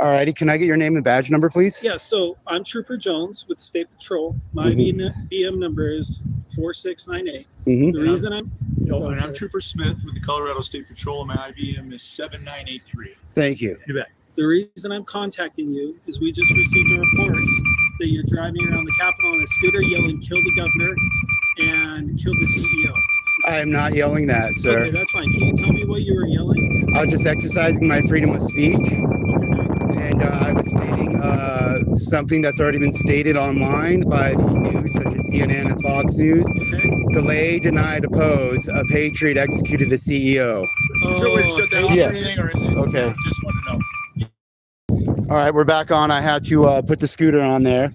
All righty. Can I get your name and badge number, please? Yeah, so I'm Trooper Jones with the State Patrol. My BM number is 4698. The reason and I'm Trooper Smith with the Colorado State Patrol, and my IBM is 7983. Thank you. You bet. The reason I'm contacting you is we just received a report that you're driving around the Capitol on a scooter yelling, "Kill the governor," and "Kill the CEO." I am not yelling that, sir. Okay, that's fine. Can you tell me what you were yelling? I was just exercising my freedom of speech. And I was stating something that's already been stated online by the news, such as CNN and Fox News. Delay, deny, depose. A patriot executed a CEO. So we shut that off or anything, or is it? Okay. Just want to know. All right, we're back on. I had to put the scooter on there.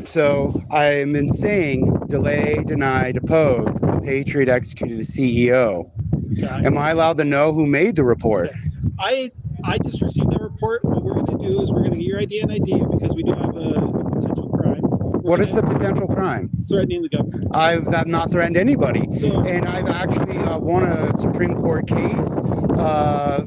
So I've been saying delay, deny, depose. A patriot executed a CEO. Am I allowed to know who made the report? I just received that report. What we're going to do is we're going to get your ID and ID because we do have a potential crime. What is the potential crime? Threatening the government. I've not threatened anybody. So, and I've actually won a Supreme Court case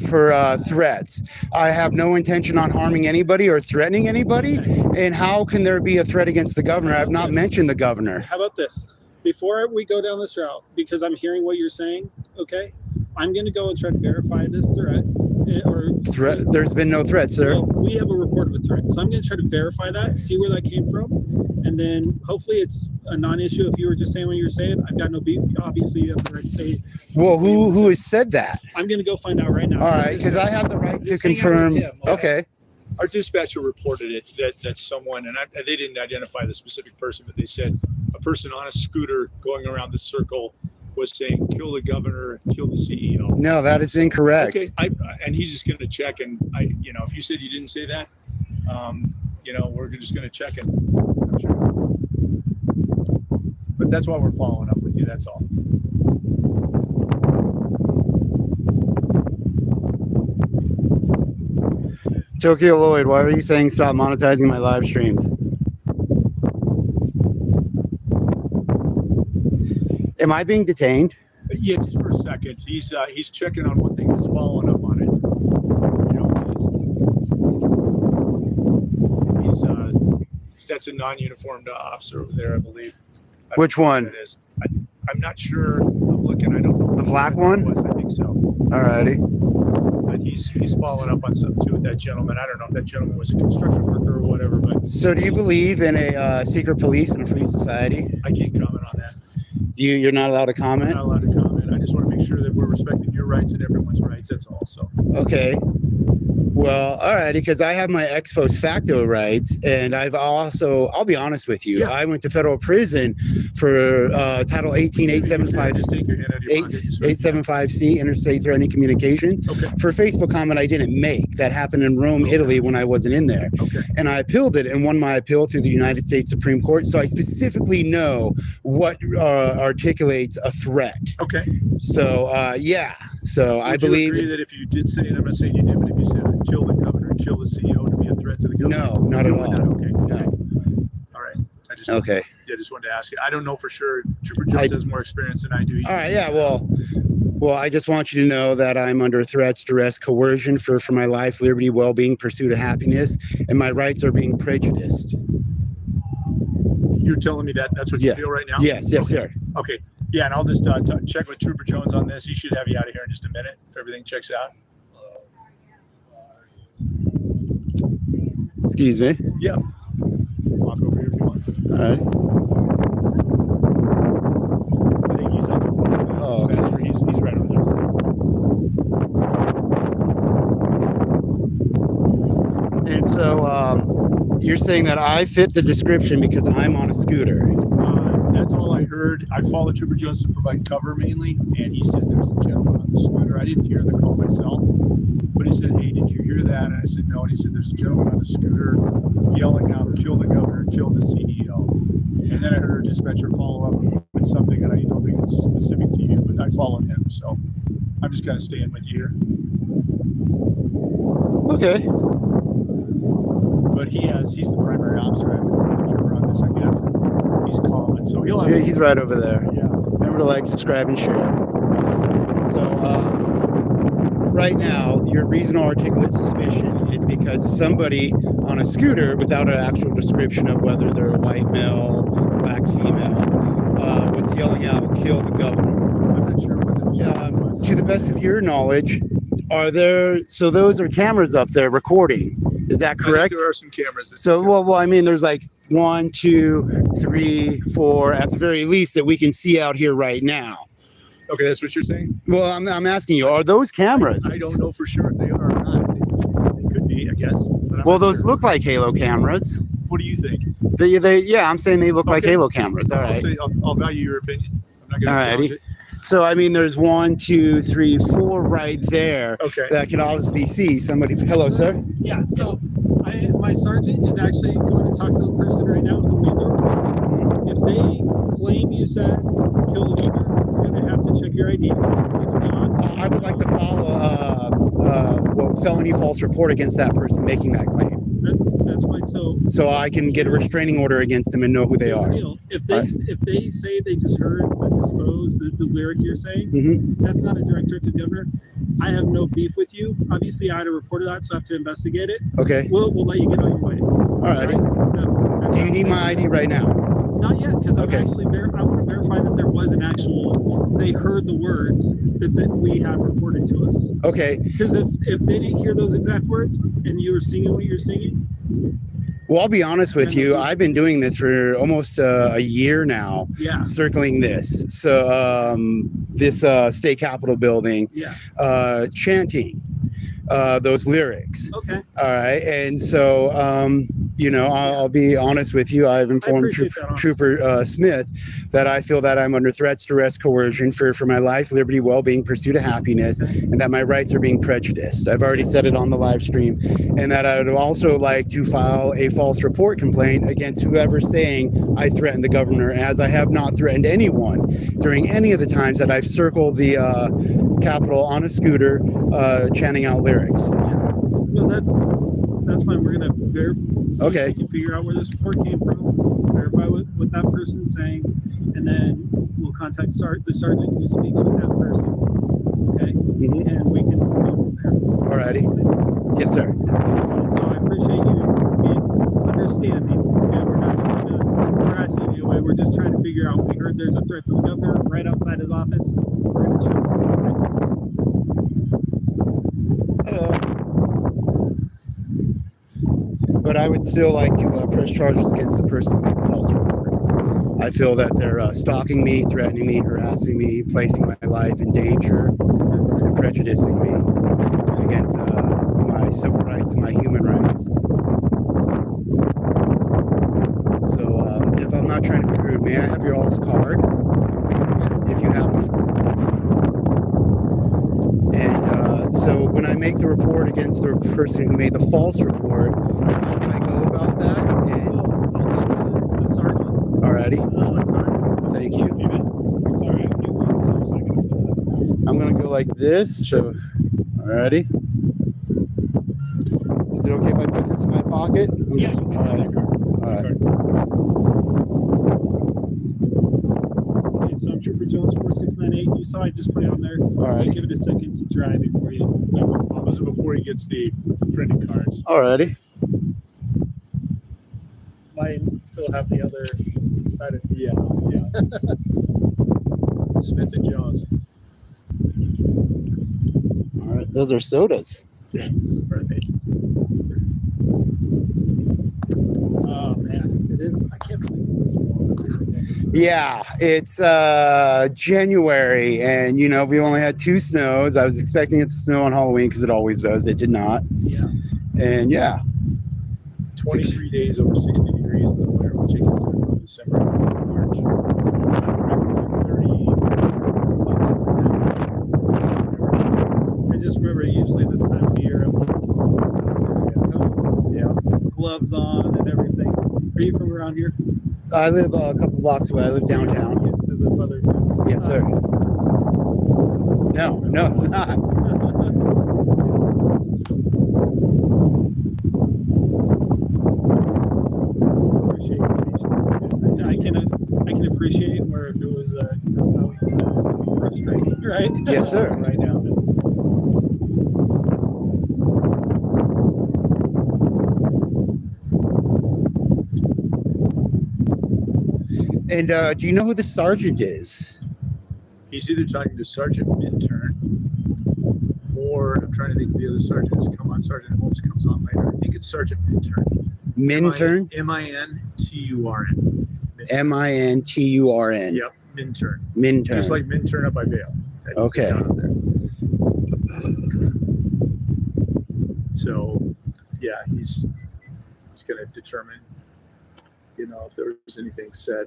for threats. I have no intention on harming anybody or threatening anybody. And how can there be a threat against the governor? I've not mentioned the governor. How about this? Before we go down this route, because I'm hearing what you're saying, okay? I'm going to go and try to verify this threat. There's been no threat, sir. Well, we have a report of a threat, so I'm going to try to verify that, see where that came from, and then hopefully it's a non-issue. If you were just saying what you're saying, I've got no beef. Obviously, you have the right to say. Well, who has said that? I'm going to go find out right now. All right, because I have the right to confirm. Okay. Our dispatcher reported it that someone, and they didn't identify the specific person, but they said a person on a scooter going around the circle was saying, "Kill the governor, kill the CEO." No, that is incorrect. Okay, and he's just going to check, and if you said you didn't say that, we're just going to check it. I'm sure. But that's why we're following up with you. That's all. Tokyo Lloyd, why are you saying stop monetizing my live streams? Am I being detained? Yeah, just for a second. He's checking on one thing. He's following up on it. That's a non-uniformed officer over there, I believe. Which one? It is. I'm not sure. I'm looking. I don't know. The black one? I think so. Alrighty. But he's following up on something too with that gentleman. I don't know if that gentleman was a construction worker or whatever. But so, do you believe in a secret police in a free society? I can't comment on that. You're not allowed to comment? I'm not allowed to comment. I just want to make sure that we're respecting your rights and everyone's rights. That's all. So. Okay. Well, all right, because I have my ex post facto rights, and I'll be honest with you, I went to federal prison for Title 18, 875, just take your hand out of your pocket. 875C, interstate threatening communication, for a Facebook comment I didn't make. That happened in Rome, Italy, when I wasn't in there. And I appealed it and won my appeal through the United States Supreme Court. So I specifically know what articulates a threat. So, So I believe. Would you agree that if you did say it, I'm not saying you did, but if you said kill the governor, kill the CEO to be a threat to the government? No, not at all. No. All right. I just wanted to ask you. I don't know for sure. Trooper Jones has more experience than I do. All right. Yeah. Well, I just want you to know that I'm under threats, duress, coercion for my life, liberty, well-being, pursuit of happiness, and my rights are being prejudiced. You're telling me that's what you feel right now? Yes, sir. Okay. Yeah, and I'll just check with Trooper Jones on this. He should have you out of here in just a minute if everything checks out. Excuse me? Yeah. Walk over here if you want. All right. I think he's on the phone. Oh, okay. He's right over there. And so you're saying that I fit the description because I'm on a scooter. That's all I heard. I followed Trooper Jones to provide cover mainly, and he said there's a gentleman on the scooter. I didn't hear the call myself, but he said, "Hey, did you hear that?" And I said, "No." And he said, "There's a gentleman on the scooter yelling out, 'Kill the governor, kill the CEO.'" And then I heard a dispatcher follow up with something, and I don't think it's specific to you, but I followed him, so I'm just kind of staying with you here. Okay. But he's the primary officer. I'm the trooper on this, I guess. He's calling, so he'll have. Yeah, he's right over there. Yeah. Remember to like, subscribe, and share. So, right now, your reasonable articulate suspicion is because somebody on a scooter, without an actual description of whether they're a white male, black female, was yelling out, "Kill the governor." I'm not sure what the description was. To the best of your knowledge, so those are cameras up there recording. Is that I think correct? there are some cameras. So, well, I mean, there's like 1, 2, 3, 4, at the very least that we can see out here right now. Okay, that's what you're saying? Well, I'm asking you, are those cameras? I don't know for sure if they are or not. They could be, I guess. But I'm Well, not those sure. look like Halo cameras. What do you think? Yeah, I'm saying they look like Okay. Halo cameras. All right. I'll value your opinion. I'm not going to Alrighty. challenge it. So, I mean, there's 1, 2, 3, 4 right there Okay. that I can obviously see somebody. Hello, sir. Yeah, so my sergeant is actually going to talk to the person right now who made the report. If they claim you said kill the governor, you're going to have to check your ID. If not, I would like to file a felony false report against that person making that claim, that's fine. so I can get a restraining order against them and know who they here's the are. deal. If they say they just heard the dispose, the lyric you're saying, Mm-hmm. that's not a direct threat to the governor. I have no beef with you. Obviously, I had to report that, so I have to investigate it. Okay. We'll let you get on your way. All right. So, Do you need my ID right now? Not yet, because Okay. I want to verify that there was an actual. They heard the words that we had reported to us. Okay. Because if they didn't hear those exact words and you were singing what you're singing, Well, I'll be honest with you. I've been doing this for almost a year now, yeah, circling this. So this state capitol building, yeah, chanting those lyrics. okay. All right. And so, I'll be honest with you. I've informed appreciate that, honestly. Trooper Smith that I feel that I'm under threats, duress, coercion, fear for my life, liberty, well-being, pursuit of happiness, and that my rights are being prejudiced. I've already said it on the live stream, and that I would also like to file a false report complaint against whoever's saying I threatened the governor, as I have not threatened anyone during any of the times that I've circled the Capitol on a scooter, chanting out lyrics. No, that's fine. We're gonna verify. Okay. We can figure out where this report came from, verify what that person's saying, and then we'll contact the sergeant who speaks with that person. Okay, Mhm. and we can go from there. Alrighty. Yes, sir. So I appreciate you being understanding. Okay, we're not trying to harass you in any way. We're just trying to figure out. We heard there's a threat to the governor right outside his office. We're gonna check. But I would still like to press charges against the person who made the false report. I feel that they're stalking me, threatening me, harassing me, placing my life in danger, and prejudicing me against my civil rights and my human rights. So if I'm not trying to be rude, may I have your all's card? If you have one. And so when I make the report against the person who made the false report, how do I go about that? And The sergeant. alrighty, That's my card. thank you. Sorry, I have new ones, so I gotta fill that out. I'm gonna go like this. So, alrighty. Is it okay if I put this in my pocket? Yeah, All right. All right. Okay, so I'm Trooper Jones 4698. You saw I just put it on there. Alrighty. Give it a second to dry before you. Those are before he gets the printed cards. Alrighty. Mine still have the other side of Yeah. Smith and Jones. All right. Those are sodas. Oh man, it is. I can't believe this is warm. Yeah, it's January, and we only had 2 snows. I was expecting it to snow on Halloween because it always does. It did not. Yeah. And yeah, 23 days over 60 degrees in the winter, which I consider from December to March. Records like 30 bucks. I just remember usually this time of year, I'm like, Yeah. gloves on and everything. Are you from around here? I live a couple blocks away. I live downtown. Used to the weather too. Yes, sir. This is No, it's not. appreciate your patience. I can appreciate where if it was that's how you said it, it'd be frustrating, right? Yes, sir. Right now. And do you know who the sergeant is? He's either talking to Sergeant Minturn, or I'm trying to think the other sergeant has come on. Sergeant Holmes comes on later. I think it's Sergeant Minturn. Minturn? Minturn. Minturn. Yep, Minturn. Minturn. Just like Minturn up by Vale. Okay. Up there. So, yeah, he's going to determine, if there was anything said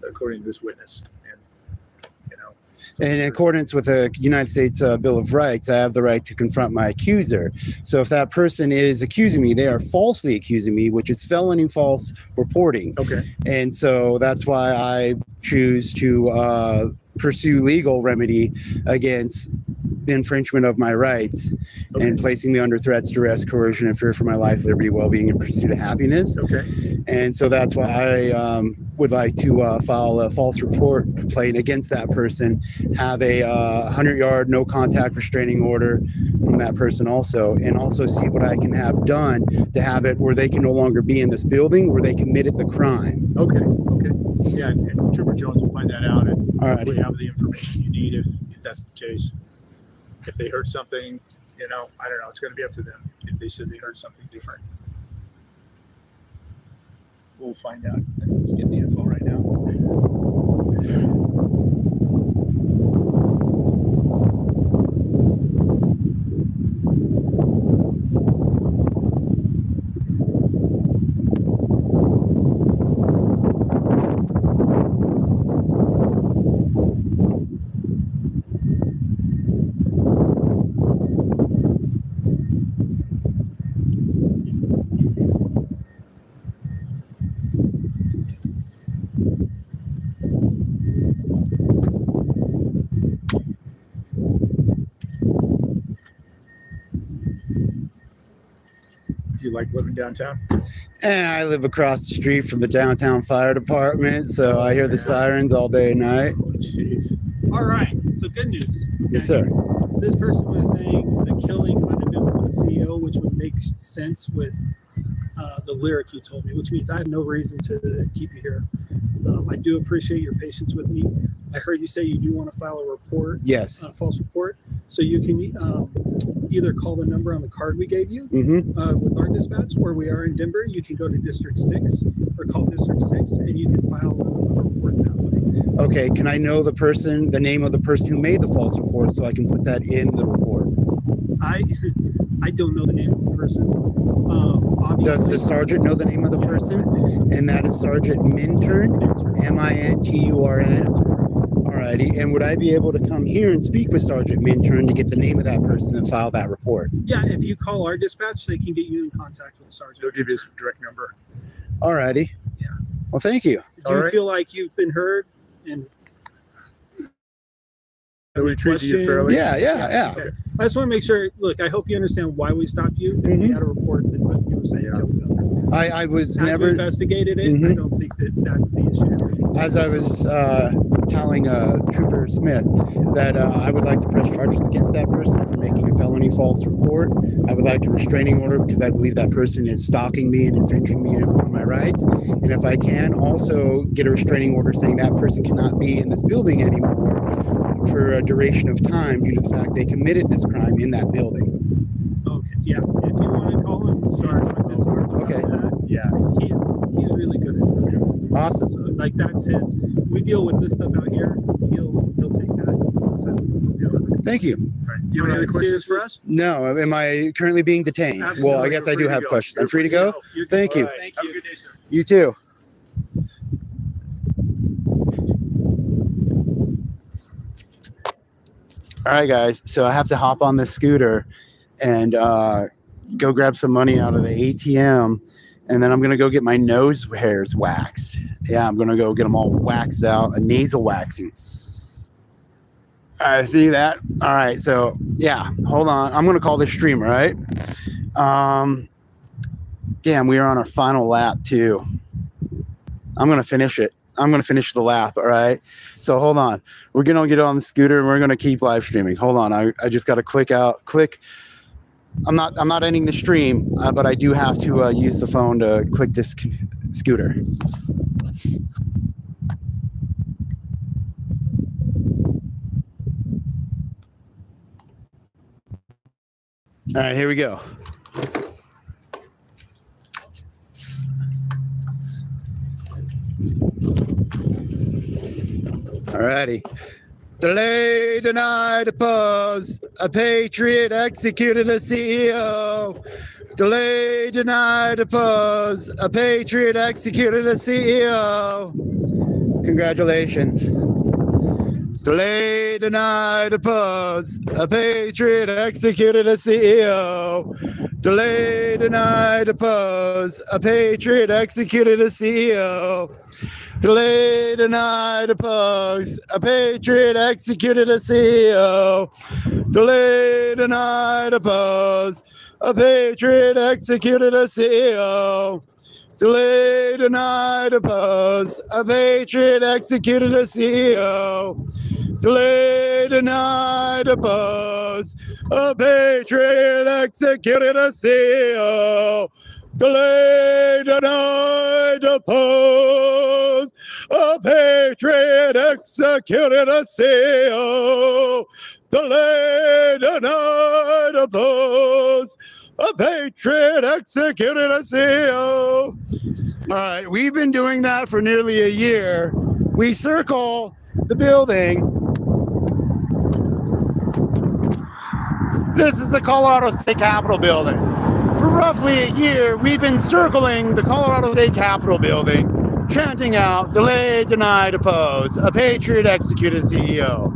according to this witness, and in accordance with the United States Bill of Rights, I have the right to confront my accuser. So if that person is accusing me, they are falsely accusing me, which is felony false reporting. Okay. And so that's why I choose to pursue legal remedy against the infringement of my rights and placing me under threats, duress, coercion, and fear for my life, liberty, well-being, and pursuit of happiness. Okay. And so that's why I would like to file a false report complaint against that person, have a 100-yard no contact restraining order from that person also, and also see what I can have done to have it where they can no longer be in this building where they committed the crime. Okay. Yeah, and Trooper Jones will find that out and hopefully have the information you need if that's the case. If they heard something, I don't know. It's going to be up to them. If they said they heard something different, we'll find out. Let's get the info right now. Do you like living downtown? I live across the street from the downtown fire department, so I hear the sirens all day and night. Oh, jeez. All right. So good news. Yes, sir. This person was saying the killing might have been with CEO, which would make sense with the lyric you told me, which means I have no reason to keep you here. I do appreciate your patience with me. I heard you say you do want to file a report. Yes. A false report. So you can either call the number on the card we gave you with our dispatch, or we are in Denver. You can go to District 6 or call District 6 and you can file a report that way. Okay. Can I know the name of the person who made the false report so I can put that in the report? I don't know the name of the person. Does the sergeant know the name of the person? And that is Sergeant Minturn, Minturn. Alrighty. And would I be able to come here and speak with Sergeant Minturn to get the name of that person and file that report? Yeah, if you call our dispatch, they can get you in contact with the sergeant. They'll give you his direct number. Alrighty. Yeah. Well, thank you. Do you feel like you've been heard and we treat you fairly? Yeah. Okay. I just want to make sure. Look, I hope you understand why we stopped you. And we had a report that said you were saying killed the other. I was As we never investigated it. I don't think that's the issue. As I was telling Trooper Smith that I would like to press charges against that person for making a felony false report. I would like a restraining order because I believe that person is stalking me and infringing me on my rights. And if I can, also get a restraining order saying that person cannot be in this building anymore for a duration of time due to the fact they committed this crime in that building. Okay, yeah. If you want to call him Sergeant, Okay. Yeah, he's really good at it. Awesome. So, that's his. We deal with this stuff out here. He'll take that. Thank you. Right. You have any other questions for us? No. Am I currently being detained? Absolutely. Well, I guess I do have questions. I'm free to go? Thank you. Thank Have you. a good day, sir. You too. All right, guys. So I have to hop on this scooter and go grab some money out of the ATM. And then I'm going to go get my nose hairs waxed. Yeah, I'm going to go get them all waxed out, a nasal waxing. I see that. All right. So, yeah, hold on. I'm going to call this stream, right? Damn, we are on our final lap, too. I'm going to finish it. I'm going to finish the lap. All right. So hold on. We're going to get on the scooter and we're going to keep live streaming. Hold on. I just got to click. I'm not ending the stream, but I do have to use the phone to click this scooter. All right, here we go. All righty. Delay, denied, oppose. A patriot executed a CEO. Delay, denied, oppose. A patriot executed a CEO. Congratulations. Delay, denied, oppose. A patriot executed a CEO. Delay, denied, oppose. A patriot executed a CEO. Delay, denied, oppose. A patriot executed a CEO. Delay, denied, oppose. A patriot executed a CEO. Delay, denied, oppose. A patriot executed a CEO. Delay, denied, oppose. A patriot executed a CEO. Delay, denied, oppose. A patriot executed a CEO. Delay, denied, oppose. A patriot executed a CEO. All right, we've been doing that for nearly a year. We circle the building. This is the Colorado State Capitol building. For roughly a year, we've been circling the Colorado State Capitol building, chanting out, delay, denied, oppose, a patriot executed CEO.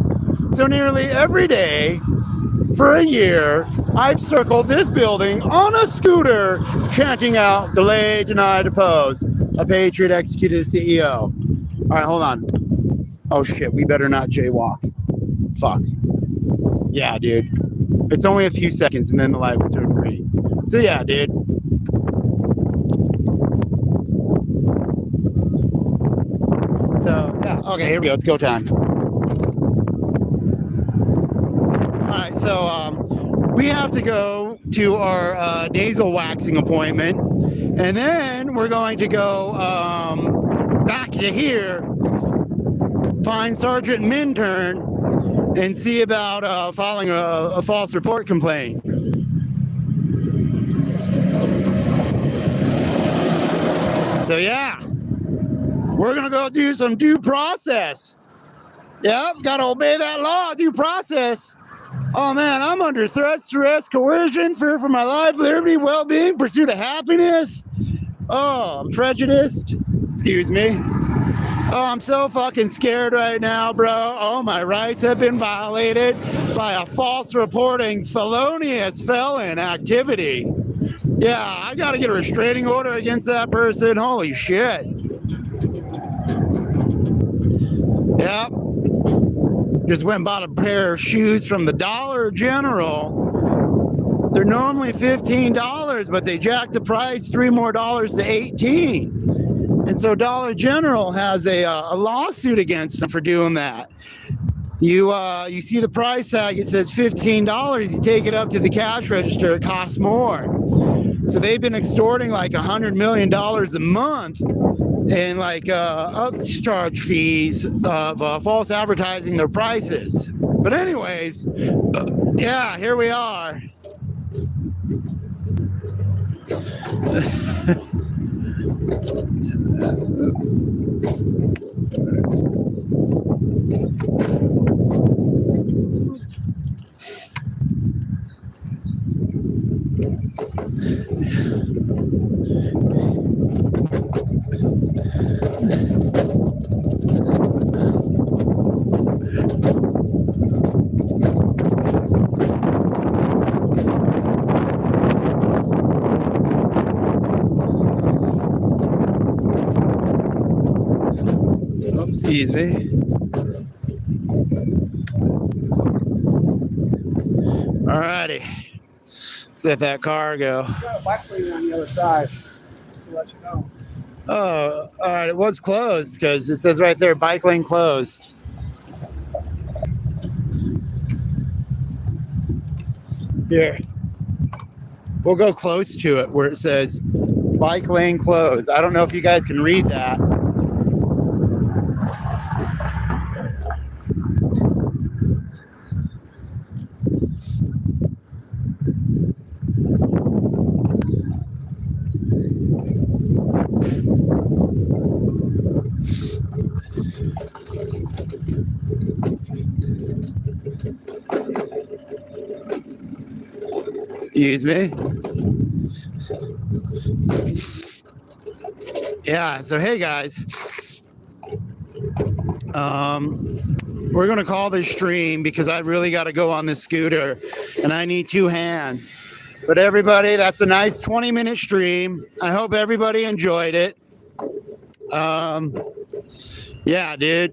So nearly every day for a year, I've circled this building on a scooter, chanting out, delay, denied, oppose, a patriot executed CEO. All right, hold on. Oh shit, we better not jaywalk. Fuck. Yeah, dude. It's only a few seconds and then the light will turn green. So yeah, dude. So yeah, okay, here we go. It's go time. All right, so we have to go to our nasal waxing appointment, and then we're going to go back to here, find Sergeant Minturn, and see about filing a false report complaint. So yeah, we're gonna go do some due process. Yep, gotta obey that law, due process. Oh man, I'm under threat, stress, coercion, fear for my life, liberty, well-being, pursuit of happiness. Oh, I'm prejudiced. Excuse me. Oh, I'm so fucking scared right now, bro. Oh, my rights have been violated by a false reporting felonious felon activity. Yeah, I gotta get a restraining order against that person. Holy shit. Yep. Just went and bought a pair of shoes from the Dollar General. They're normally $15, but they jacked the price $3 more to $18. And so Dollar General has a lawsuit against them for doing that. You see the price tag, it says $15. You take it up to the cash register, it costs more. So they've been extorting like $100 million a month in like upcharge fees of false advertising their prices. But anyways, yeah, here we are. Excuse me. Alrighty. Let's let that car go. Got a bike lane on the other side, just to let you know. Oh, all right. It was closed because it says right there, bike lane closed. Here. We'll go close to it where it says bike lane closed. I don't know if you guys can read that. Excuse me. Yeah, so hey guys. We're gonna call this stream because I really gotta go on this scooter and I need 2 hands. But everybody, that's a nice 20-minute stream. I hope everybody enjoyed it. Yeah, dude.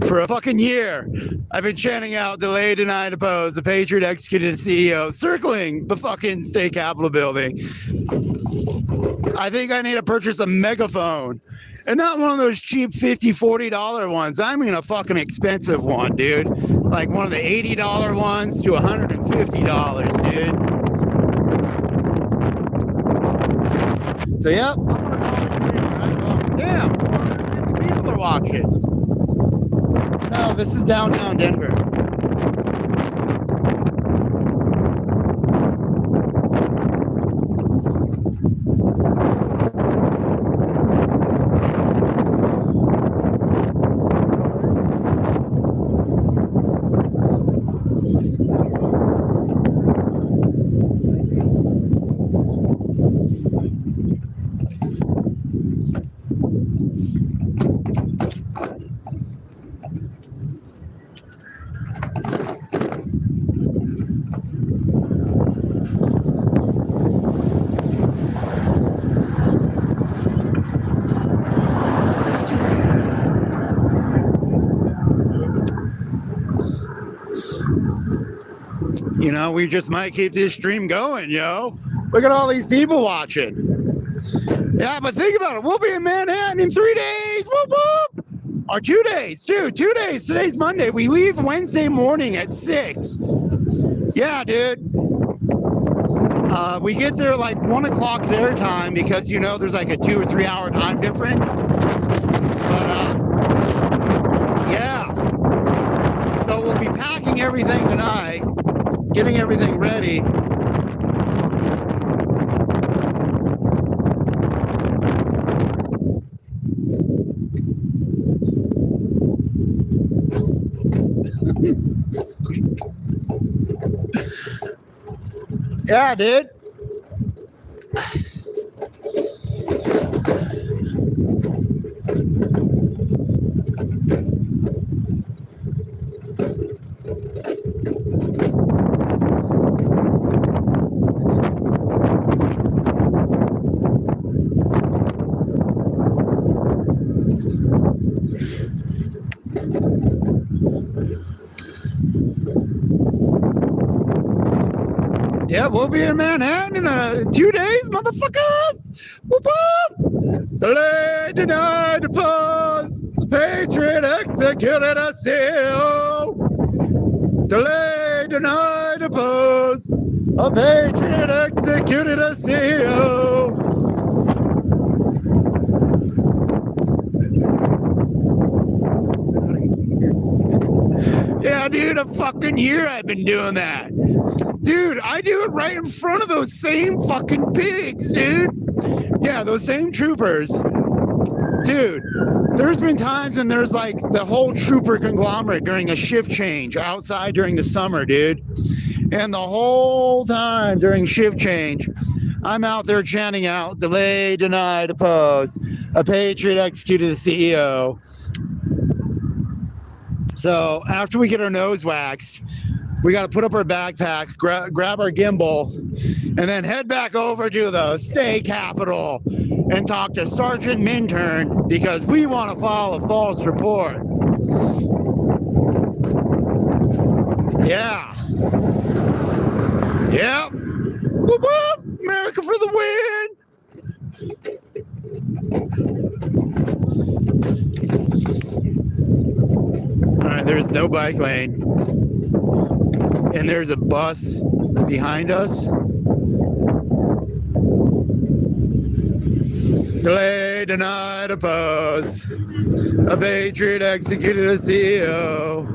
For a fucking year, I've been chanting out delay, deny, depose, the Patriot executed the CEO, circling the fucking state capitol building. I think I need to purchase a megaphone. And not one of those cheap $50, $40 ones. I mean a fucking expensive one, dude. Like one of the $80 ones to $150, dude. So, yep, I'm gonna call this stream right off. Damn, 450 people are watching. No, this is downtown Denver. You know, we just might keep this stream going, yo. Look at all these people watching. Yeah, but think about it. We'll be in Manhattan in 3 days. Whoop, whoop. Or 2 days, dude. 2 days. Today's Monday. We leave Wednesday morning at 6. Yeah, dude. We get there like 1 o'clock their time because, you know, there's like a 2 or 3 hour time difference. But, yeah. So we'll be packing everything tonight. Getting everything ready. Yeah, dude. Yeah, we'll be in Manhattan in 2 days, motherfuckers! Whoop whoop! Delay, deny, depose. The Patriot executed a seal. Delay, deny, depose. A Patriot executed a seal. Yeah, dude, a fucking year I've been doing that. Dude, I do it right in front of those same fucking pigs, dude. Yeah, those same troopers. Dude, there's been times when there's like the whole trooper conglomerate during a shift change outside during the summer, dude. And the whole time during shift change, I'm out there chanting out, delay, deny, depose. A Patriot executed the CEO. So after we get our nose waxed, we got to put up our backpack, grab our gimbal, and then head back over to the state capitol and talk to Sergeant Minturn because we want to file a false report. Yeah. Yep. Whoop, whoop. America for the win. All right, there's no bike lane. And there's a bus behind us. Delay, deny, oppose. A Patriot executed a CEO.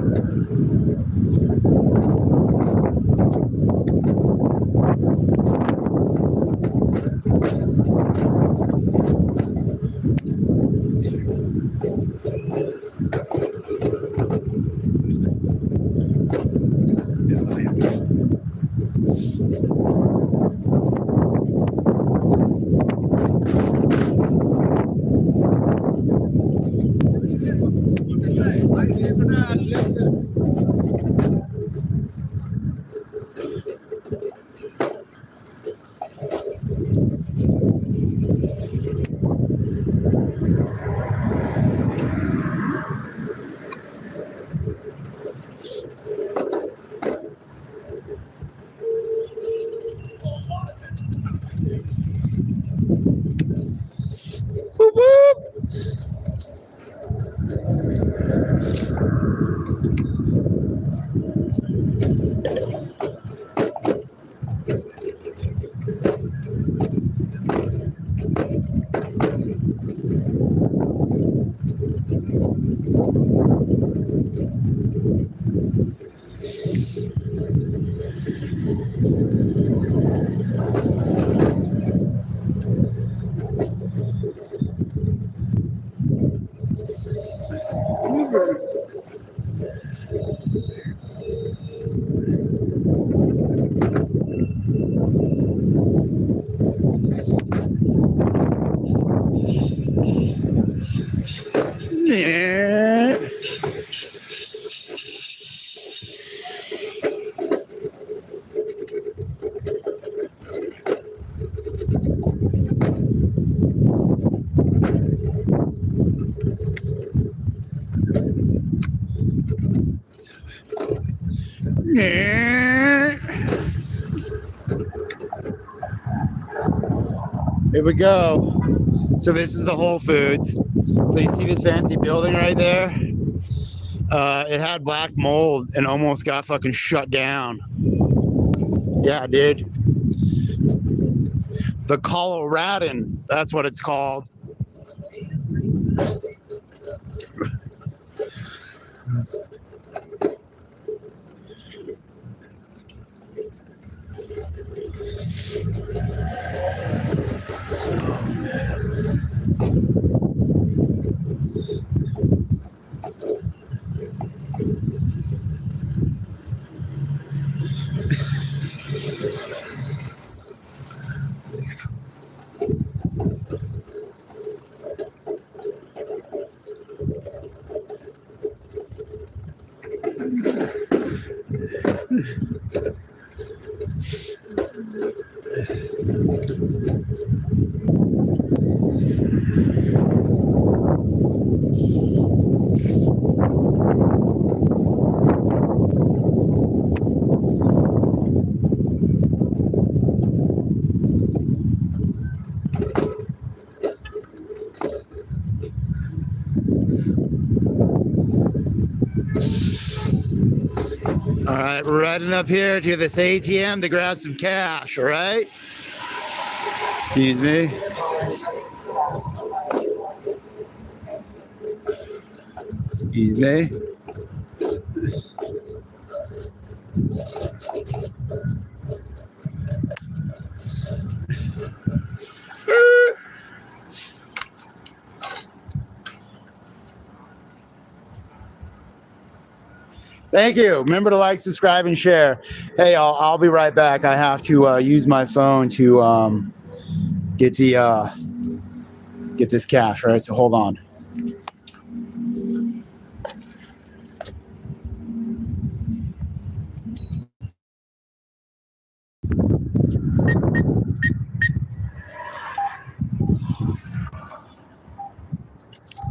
Whoop, whoop. Yeah. Yeah. Here we go. So this is the Whole Foods. So you see this fancy building right there? It had black mold and almost got fucking shut down. Yeah, dude. The Coloradan, that's what it's called. All right, we're riding up here to this ATM to grab some cash, all right? Excuse me. Excuse me. Thank you. Remember to like, subscribe, and share. Hey, I'll be right back. I have to use my phone to get this cash. All right, so hold on.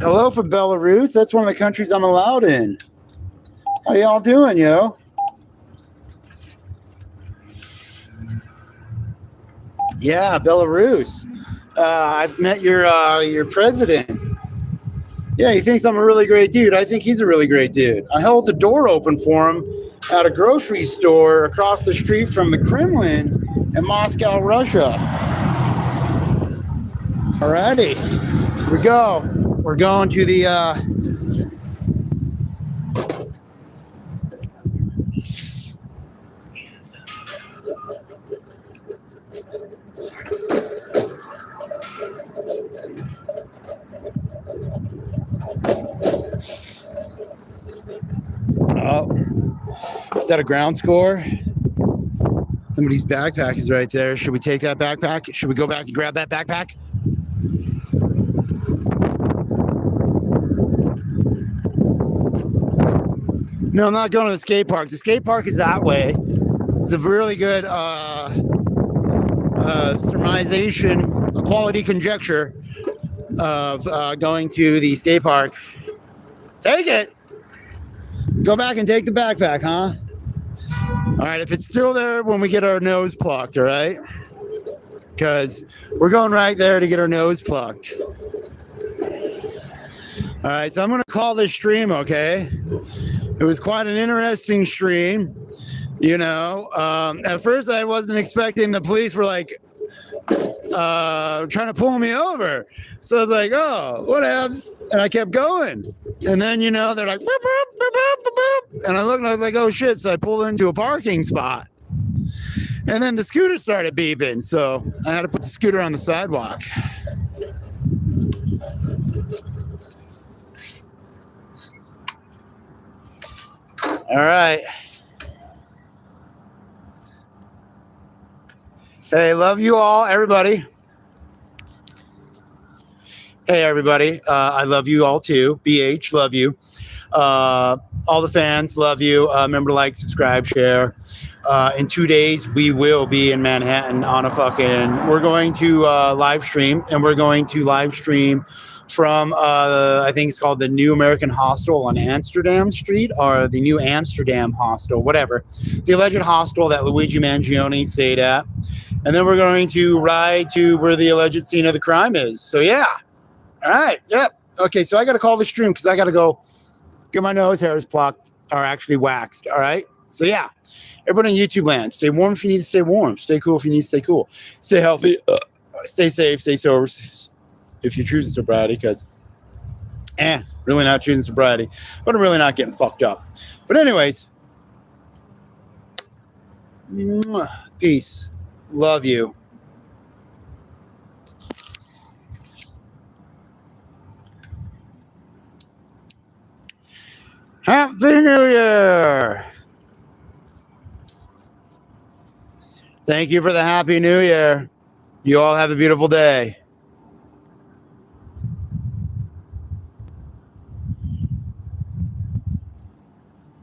Hello from Belarus. That's one of the countries I'm allowed in. How y'all doing, yo? Yeah, Belarus. I've met your president. Yeah, he thinks I'm a really great dude. I think he's a really great dude. I held the door open for him at a grocery store across the street from the Kremlin in Moscow, Russia. Alrighty, here we go. We're going to the oh, is that a ground score? Is Somebody's backpack is right there. Should we take that backpack? Should we go back and grab that backpack? No, I'm not going to the skate park. The skate park is that way. It's a really good surmisation, a quality conjecture of going to the skate park. Take it. Go back and take the backpack, huh? All right, if it's still there when we get our nose plucked, all right? Because we're going right there to get our nose plucked. All right, so I'm going to call this stream, okay? It was quite an interesting stream, you know. At first, I wasn't expecting the police were like trying to pull me over. So I was like, oh, what happens? And I kept going. And then, you know, they're like, boop, boop, boop, boop, boop, boop. And I looked and I was like, oh, shit. So I pulled into a parking spot. And then the scooter started beeping. So I had to put the scooter on the sidewalk. All right. Hey, love you all, everybody. Hey, everybody. I love you all too. BH, love you. All the fans, love you. Remember to like, subscribe, share. In 2 days, we will be in Manhattan on a we're going to live stream, and we're going to live stream from, I think it's called the New American Hostel on Amsterdam Street, or the New Amsterdam Hostel, whatever. The alleged hostel that Luigi Mangione stayed at. And then we're going to ride to where the alleged scene of the crime is. So, yeah. All right. Yep. Okay, so I got to call the stream because I got to go get my nose hairs plucked, or actually waxed. All right. So, yeah. Everybody in YouTube land, stay warm if you need to stay warm. Stay cool if you need to stay cool. Stay healthy. Stay safe. Stay sober. If you're choosing sobriety, because really not choosing sobriety, but I'm really not getting fucked up. But anyways, peace. Love you. Happy New Year. Thank you for the Happy New Year. You all have a beautiful day.